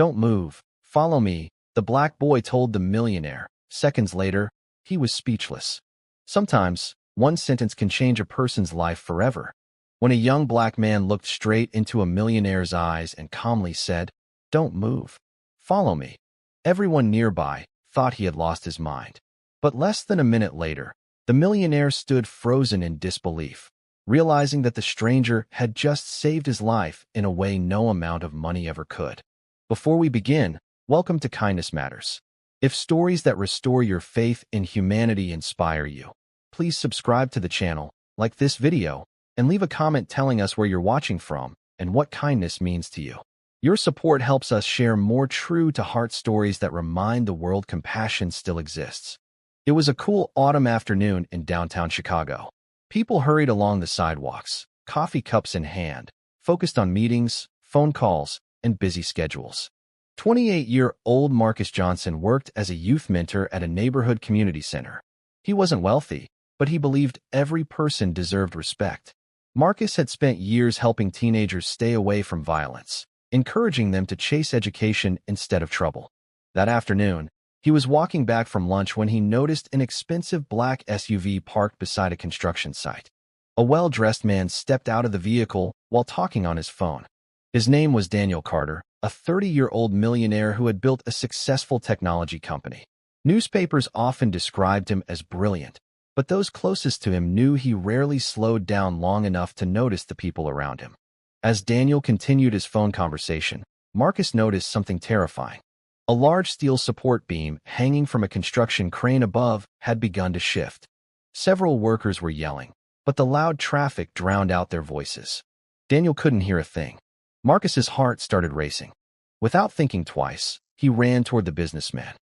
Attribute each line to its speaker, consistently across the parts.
Speaker 1: Don't move. Follow me, the black boy told the millionaire. Seconds later, he was speechless. Sometimes, one sentence can change a person's life forever. When a young black man looked straight into a millionaire's eyes and calmly said, "Don't move. Follow me," everyone nearby thought he had lost his mind. But less than a minute later, the millionaire stood frozen in disbelief, realizing that the stranger had just saved his life in a way no amount of money ever could. Before we begin, welcome to Kindness Matters. If stories that restore your faith in humanity inspire you, please subscribe to the channel, like this video, and leave a comment telling us where you're watching from and what kindness means to you. Your support helps us share more true-to-heart stories that remind the world compassion still exists. It was a cool autumn afternoon in downtown Chicago. People hurried along the sidewalks, coffee cups in hand, focused on meetings, phone calls, and busy schedules. 28-year-old Marcus Johnson worked as a youth mentor at a neighborhood community center. He wasn't wealthy, but he believed every person deserved respect. Marcus had spent years helping teenagers stay away from violence, encouraging them to chase education instead of trouble. That afternoon, he was walking back from lunch when he noticed an expensive black SUV parked beside a construction site. A well-dressed man stepped out of the vehicle while talking on his phone. His name was Daniel Carter, a 30-year-old millionaire who had built a successful technology company. Newspapers often described him as brilliant, but those closest to him knew he rarely slowed down long enough to notice the people around him. As Daniel continued his phone conversation, Marcus noticed something terrifying. A large steel support beam hanging from a construction crane above had begun to shift. Several workers were yelling, but the loud traffic drowned out their voices. Daniel couldn't hear a thing. Marcus's heart started racing. Without thinking twice, he ran toward the businessman.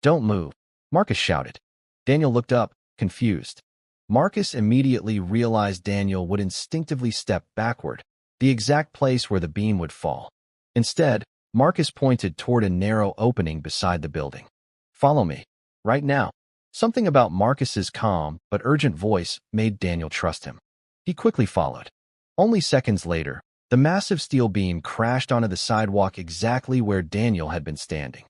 Speaker 1: "Don't move," Marcus shouted. Daniel looked up, confused. Marcus immediately realized Daniel would instinctively step backward, the exact place where the beam would fall. Instead, Marcus pointed toward a narrow opening beside the building. "Follow me. Right now." Something about Marcus's calm but urgent voice made Daniel trust him. He quickly followed. Only seconds later, the massive steel beam crashed onto the sidewalk exactly where Daniel had been standing.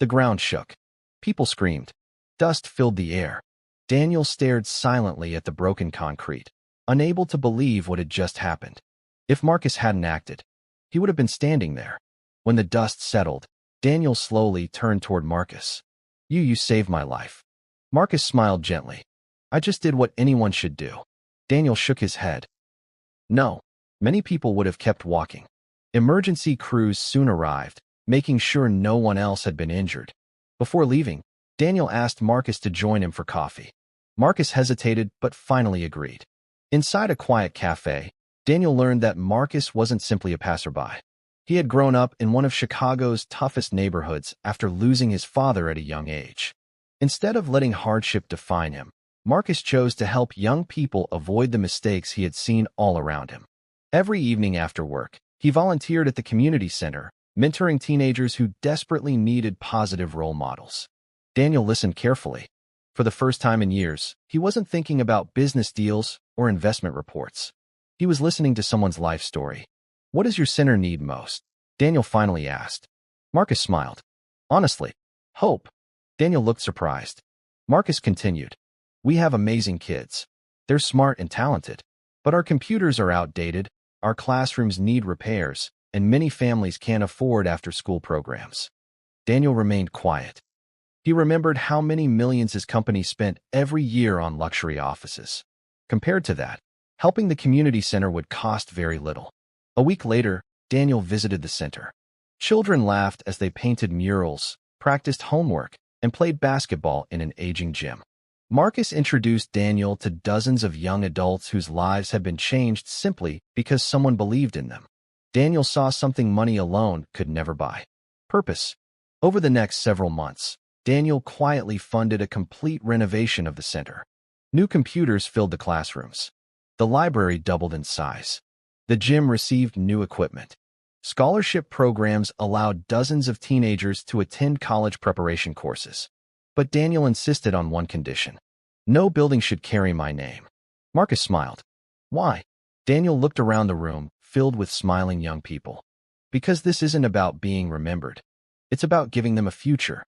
Speaker 1: The ground shook. People screamed. Dust filled the air. Daniel stared silently at the broken concrete, unable to believe what had just happened. If Marcus hadn't acted, he would have been standing there. When the dust settled, Daniel slowly turned toward Marcus. You saved my life." Marcus smiled gently. "I just did what anyone should do." Daniel shook his head. "No." Many people would have kept walking. Emergency crews soon arrived, making sure no one else had been injured. Before leaving, Daniel asked Marcus to join him for coffee. Marcus hesitated but finally agreed. Inside a quiet cafe, Daniel learned that Marcus wasn't simply a passerby. He had grown up in one of Chicago's toughest neighborhoods after losing his father at a young age. Instead of letting hardship define him, Marcus chose to help young people avoid the mistakes he had seen all around him. Every evening after work, he volunteered at the community center, mentoring teenagers who desperately needed positive role models. Daniel listened carefully. For the first time in years, he wasn't thinking about business deals or investment reports. He was listening to someone's life story. "What does your center need most?" Daniel finally asked. Marcus smiled. "Honestly, hope." Daniel looked surprised. Marcus continued. "We have amazing kids. They're smart and talented, but our computers are outdated, our classrooms need repairs, and many families can't afford after-school programs." Daniel remained quiet. He remembered how many millions his company spent every year on luxury offices. Compared to that, helping the community center would cost very little. A week later, Daniel visited the center. Children laughed as they painted murals, practiced homework, and played basketball in an aging gym. Marcus introduced Daniel to dozens of young adults whose lives had been changed simply because someone believed in them. Daniel saw something money alone could never buy: purpose. Over the next several months, Daniel quietly funded a complete renovation of the center. New computers filled the classrooms. The library doubled in size. The gym received new equipment. Scholarship programs allowed dozens of teenagers to attend college preparation courses. But Daniel insisted on one condition: no building should carry my name. Marcus smiled. "Why?" Daniel looked around the room, filled with smiling young people. "Because this isn't about being remembered. It's about giving them a future.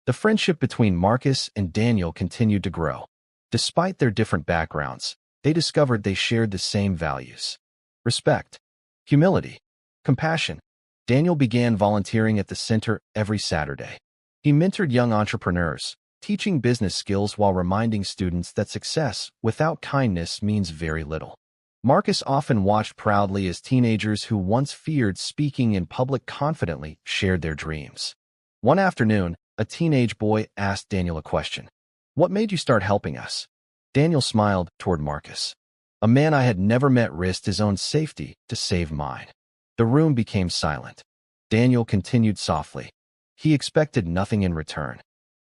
Speaker 1: The friendship between Marcus and Daniel continued to grow. Despite their different backgrounds, they discovered they shared the same values: respect, humility, compassion. Daniel began volunteering at the center every Saturday. He mentored young entrepreneurs, teaching business skills while reminding students that success without kindness means very little. Marcus often watched proudly as teenagers who once feared speaking in public confidently shared their dreams. One afternoon, a teenage boy asked Daniel a question. "What made you start helping us?" Daniel smiled toward Marcus. "A man I had never met risked his own safety to save mine." The room became silent. Daniel continued softly. He expected nothing in return.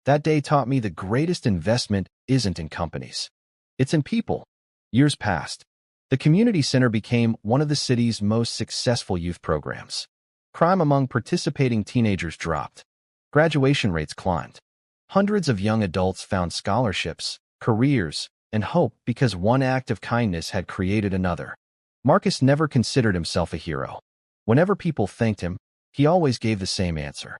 Speaker 1: "That day taught me the greatest investment isn't in companies. It's in people." Years passed. The community center became one of the city's most successful youth programs. Crime among participating teenagers dropped. Graduation rates climbed. Hundreds of young adults found scholarships, careers, and hope because one act of kindness had created another. Marcus never considered himself a hero. Whenever people thanked him, he always gave the same answer: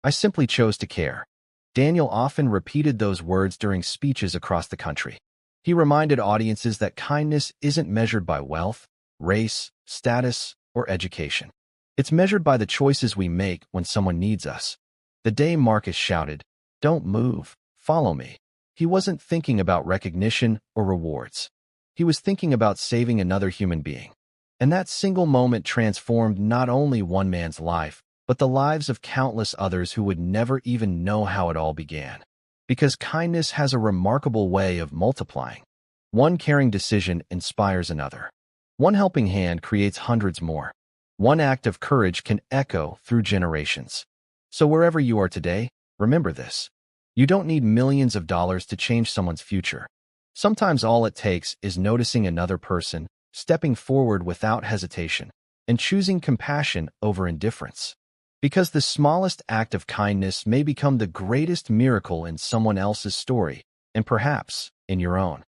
Speaker 1: "I simply chose to care." Daniel often repeated those words during speeches across the country. He reminded audiences that kindness isn't measured by wealth, race, status, or education. It's measured by the choices we make when someone needs us. The day Marcus shouted, "Don't move, follow me," he wasn't thinking about recognition or rewards. He was thinking about saving another human being. And that single moment transformed not only one man's life, but the lives of countless others who would never even know how it all began. Because kindness has a remarkable way of multiplying. One caring decision inspires another. One helping hand creates hundreds more. One act of courage can echo through generations. So wherever you are today, remember this: you don't need millions of dollars to change someone's future. Sometimes all it takes is noticing another person, stepping forward without hesitation, and choosing compassion over indifference. Because the smallest act of kindness may become the greatest miracle in someone else's story, and perhaps in your own.